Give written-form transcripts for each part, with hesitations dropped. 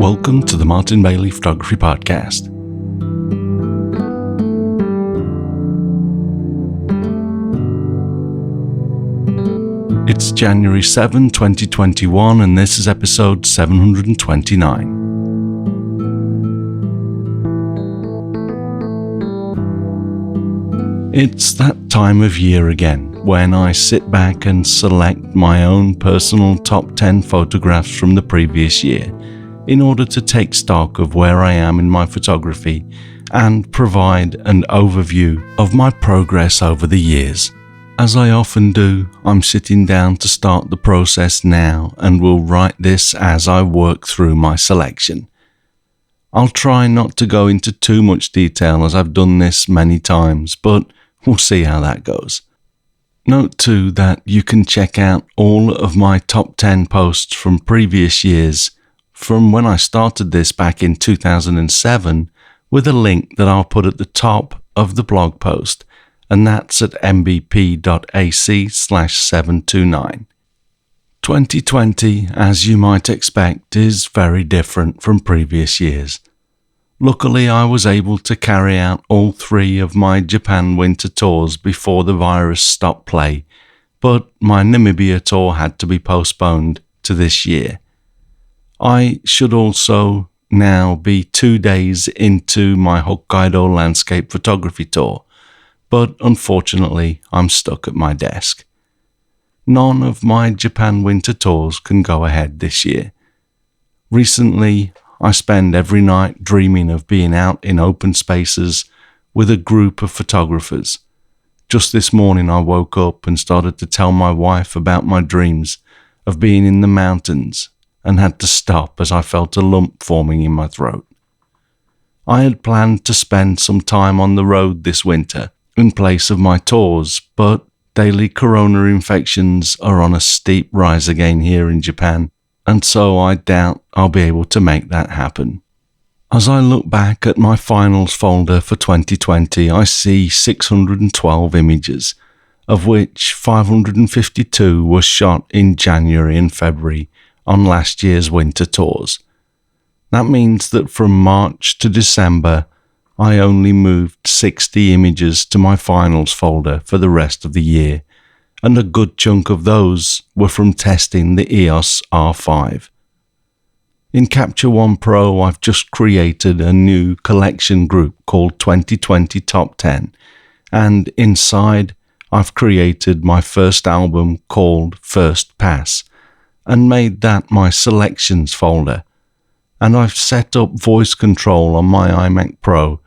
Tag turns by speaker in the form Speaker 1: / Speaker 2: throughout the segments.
Speaker 1: Welcome to the Martin Bailey Photography Podcast. It's January 7, 2021, and this is episode 729. It's that time of year again when I sit back and select my own personal top 10 photographs from the previous year in order to take stock of where I am in my photography and provide an overview of my progress over the years. As I often do, I'm sitting down to start the process now and will write this as I work through my selection. I'll try not to go into too much detail as I've done this many times, but we'll see how that goes. Note too that you can check out all of my top 10 posts from previous years from when I started this back in 2007 with a link that I'll put at the top of the blog post, and that's at mbp.ac/729. 2020, as you might expect, is very different from previous years. Luckily, I was able to carry out all 3 of my Japan winter tours before the virus stopped play, but my Namibia tour had to be postponed to this year. I should also now be 2 days into my Hokkaido landscape photography tour, but unfortunately I'm stuck at my desk. None of my Japan winter tours can go ahead this year. Recently, I spend every night dreaming of being out in open spaces with a group of photographers. Just this morning I woke up and started to tell my wife about my dreams of being in the mountains and had to stop as I felt a lump forming in my throat. I had planned to spend some time on the road this winter in place of my tours, but daily corona infections are on a steep rise again here in Japan, and so I doubt I'll be able to make that happen. As I look back at my finals folder for 2020, I see 612 images, of which 552 were shot in January and February on last year's winter tours. That means that from March to December, I only moved 60 images to my finals folder for the rest of the year, and a good chunk of those were from testing the EOS R5. In Capture One Pro, I've just created a new collection group called 2020 Top 10, and inside I've created my first album called First Pass, and made that my selections folder, and I've set up voice control on my iMac Pro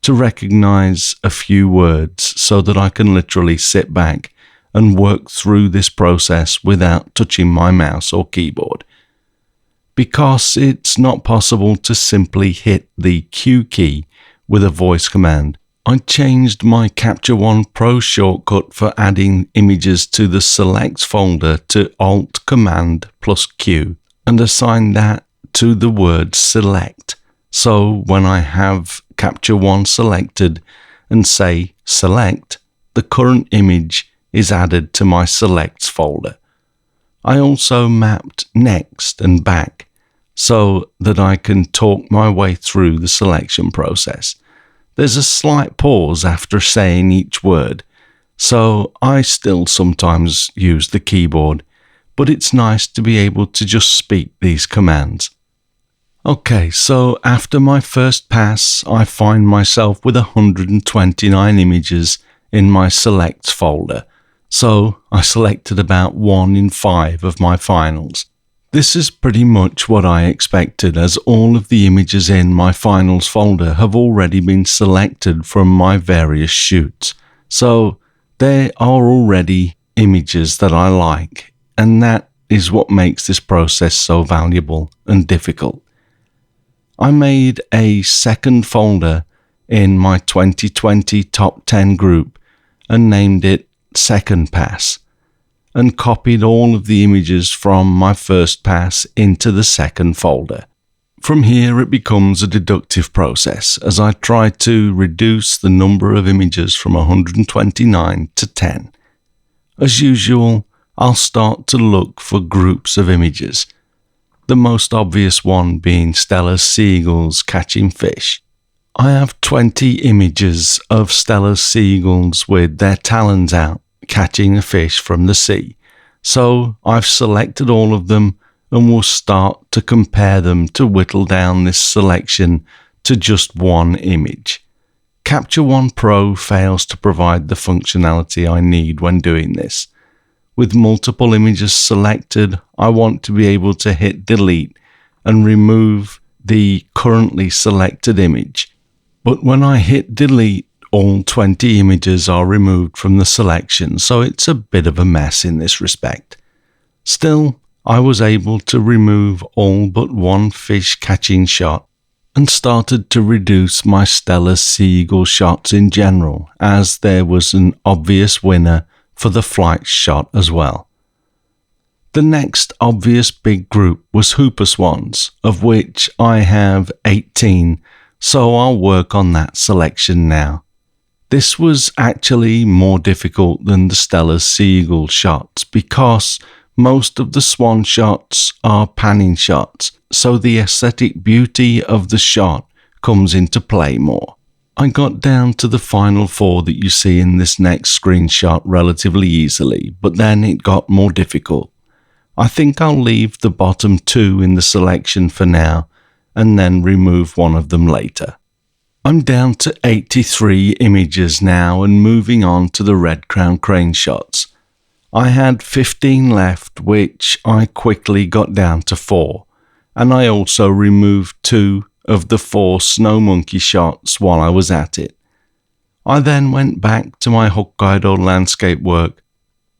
Speaker 1: to recognize a few words so that I can literally sit back and work through this process without touching my mouse or keyboard. Because it's not possible to simply hit the Q key with a voice command, I changed my Capture One Pro shortcut for adding images to the Selects folder to Alt-Command+Q and assigned that to the word Select. So when I have Capture One selected and say Select, the current image is added to my Selects folder. I also mapped Next and Back so that I can talk my way through the selection process. There's a slight pause after saying each word, so I still sometimes use the keyboard, but it's nice to be able to just speak these commands. Okay, so after my first pass, I find myself with 129 images in my Selects folder, so I selected about 1 in 5 of my finals. This is pretty much what I expected, as all of the images in my finals folder have already been selected from my various shoots. So they are already images that I like, and that is what makes this process so valuable and difficult. I made a second folder in my 2020 Top 10 group and named it Second Pass, and copied all of the images from my first pass into the second folder. From here it becomes a deductive process as I try to reduce the number of images from 129 to 10. As usual, I'll start to look for groups of images. the most obvious one being Stella's seagulls catching fish. I have 20 images of Stella's seagulls with their talons out, catching a fish from the sea. So I've selected all of them and will start to compare them to whittle down this selection to just one image. Capture One Pro fails to provide the functionality I need when doing this. With multiple images selected, I want to be able to hit delete and remove the currently selected image. But when I hit delete, all 20 images are removed from the selection, so it's a bit of a mess in this respect. Still, I was able to remove all but one fish catching shot and started to reduce my Stella's seagull shots in general, as there was an obvious winner for the flight shot as well. The next obvious big group was Hooper Swans, of which I have 18, so I'll work on that selection now. This was actually more difficult than the Stella's seagull shots because most of the swan shots are panning shots, so the aesthetic beauty of the shot comes into play more. I got down to the final 4 that you see in this next screenshot relatively easily, but then it got more difficult. I think I'll leave the bottom 2 in the selection for now, and then remove one of them later. I'm down to 83 images now and moving on to the red crown crane shots. I had 15 left, which I quickly got down to 4, and I also removed 2 of the 4 snow monkey shots while I was at it. I then went back to my Hokkaido landscape work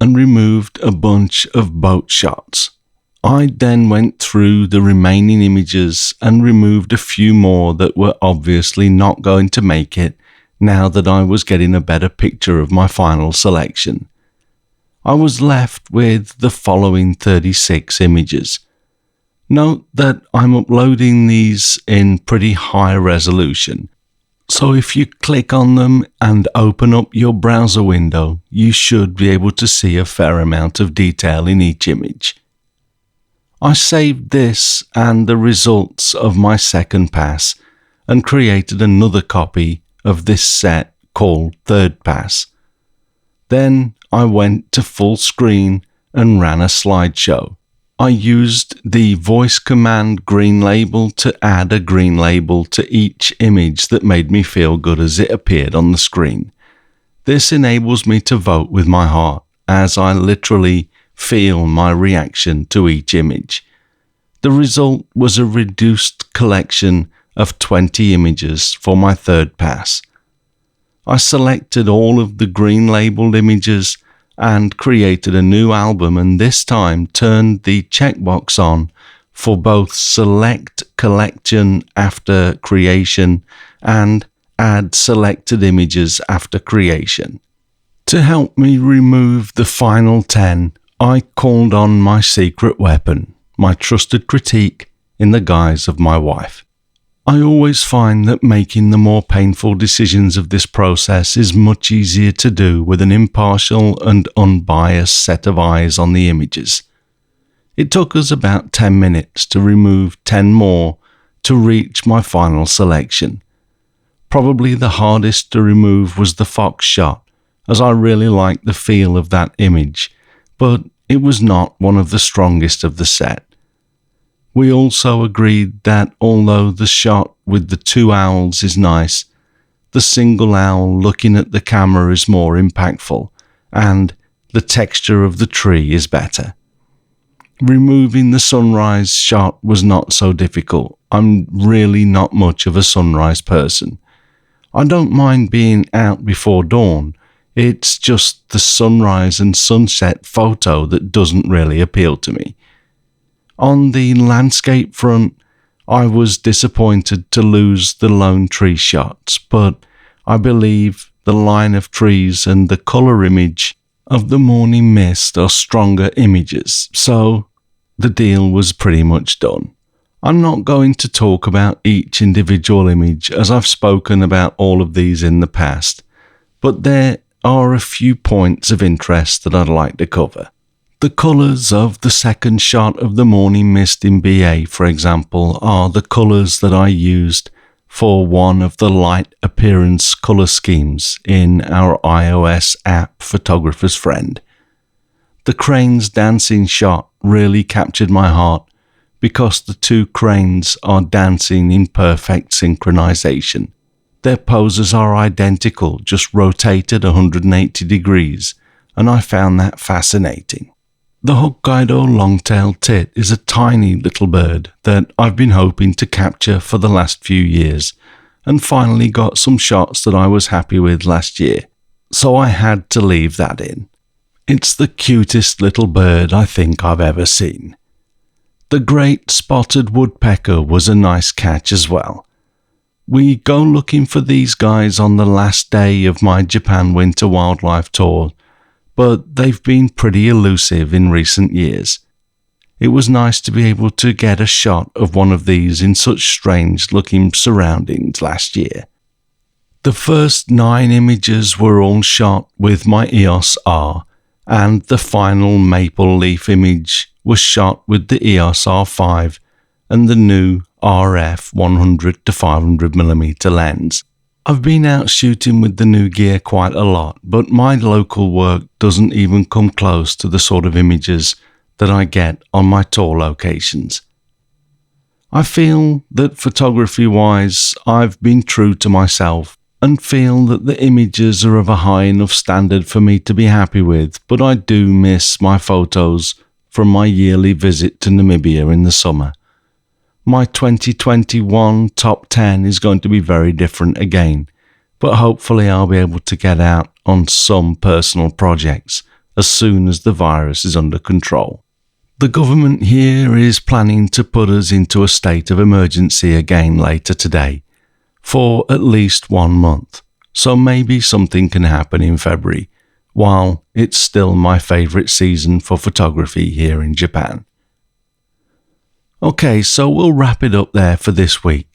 Speaker 1: and removed a bunch of boat shots. I then went through the remaining images and removed a few more that were obviously not going to make it now that I was getting a better picture of my final selection. I was left with the following 36 images. Note that I'm uploading these in pretty high resolution, so if you click on them and open up your browser window, you should be able to see a fair amount of detail in each image. I saved this and the results of my second pass and created another copy of this set called Third Pass. Then I went to full screen and ran a slideshow. I used the voice command green label to add a green label to each image that made me feel good as it appeared on the screen. This enables me to vote with my heart as I literally feel my reaction to each image. The result was a reduced collection of 20 images for my third pass. I selected all of the green labeled images and created a new album, and this time turned the checkbox on for both select collection after creation and add selected images after creation. To help me remove the final 10, I called on my secret weapon, my trusted critique in the guise of my wife. I always find that making the more painful decisions of this process is much easier to do with an impartial and unbiased set of eyes on the images. It took us about 10 minutes to remove 10 more to reach my final selection. Probably the hardest to remove was the fox shot, as I really liked the feel of that image, but it was not one of the strongest of the set. We also agreed that although the shot with the 2 owls is nice, the single owl looking at the camera is more impactful, and the texture of the tree is better. Removing the sunrise shot was not so difficult. I'm really not much of a sunrise person. I don't mind being out before dawn. It's just the sunrise and sunset photo that doesn't really appeal to me. On the landscape front, I was disappointed to lose the lone tree shots, but I believe the line of trees and the colour image of the morning mist are stronger images, so the deal was pretty much done. I'm not going to talk about each individual image as I've spoken about all of these in the past, but there are a few points of interest that I'd like to cover. The colours of the second shot of the Morning Mist in BA, for example, are the colours that I used for one of the light appearance colour schemes in our iOS app Photographer's Friend. The cranes dancing shot really captured my heart because the two cranes are dancing in perfect synchronization. Their poses are identical, just rotated 180 degrees, and I found that fascinating. The Hokkaido long-tailed tit is a tiny little bird that I've been hoping to capture for the last few years, and finally got some shots that I was happy with last year, so I had to leave that in. It's the cutest little bird I think I've ever seen. The great spotted woodpecker was a nice catch as well. We go looking for these guys on the last day of my Japan Winter Wildlife Tour, but they've been pretty elusive in recent years. It was nice to be able to get a shot of one of these in such strange-looking surroundings last year. The first 9 images were all shot with my EOS R, and the final maple leaf image was shot with the EOS R5 and the new RF 100-500mm lens. I've been out shooting with the new gear quite a lot, but my local work doesn't even come close to the sort of images that I get on my tour locations. I feel that photography-wise, I've been true to myself and feel that the images are of a high enough standard for me to be happy with, but I do miss my photos from my yearly visit to Namibia in the summer. My 2021 top 10 is going to be very different again, but hopefully I'll be able to get out on some personal projects as soon as the virus is under control. The government here is planning to put us into a state of emergency again later today, for at least 1 month, so maybe something can happen in February, while it's still my favourite season for photography here in Japan. Okay, so we'll wrap it up there for this week.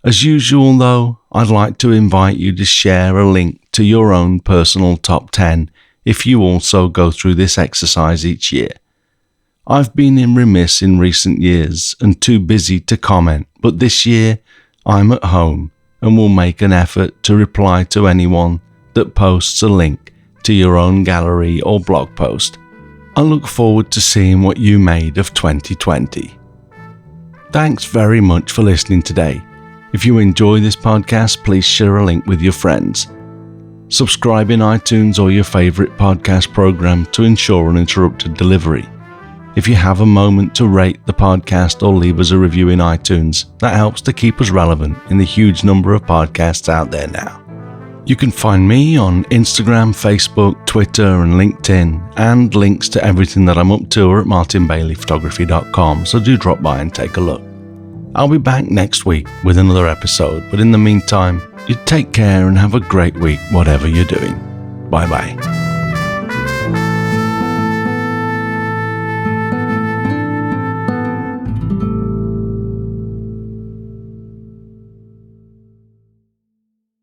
Speaker 1: As usual though, I'd like to invite you to share a link to your own personal top 10 if you also go through this exercise each year. I've been remiss in recent years and too busy to comment, but this year I'm at home and will make an effort to reply to anyone that posts a link to your own gallery or blog post. I look forward to seeing what you made of 2020. Thanks very much for listening today. If you enjoy this podcast, please share a link with your friends. Subscribe in iTunes or your favourite podcast program to ensure uninterrupted delivery. If you have a moment to rate the podcast or leave us a review in iTunes, that helps to keep us relevant in the huge number of podcasts out there now. You can find me on Instagram, Facebook, Twitter and LinkedIn, and links to everything that I'm up to are at martinbaileyphotography.com, so do drop by and take a look. I'll be back next week with another episode, but in the meantime, you take care and have a great week whatever you're doing. Bye bye.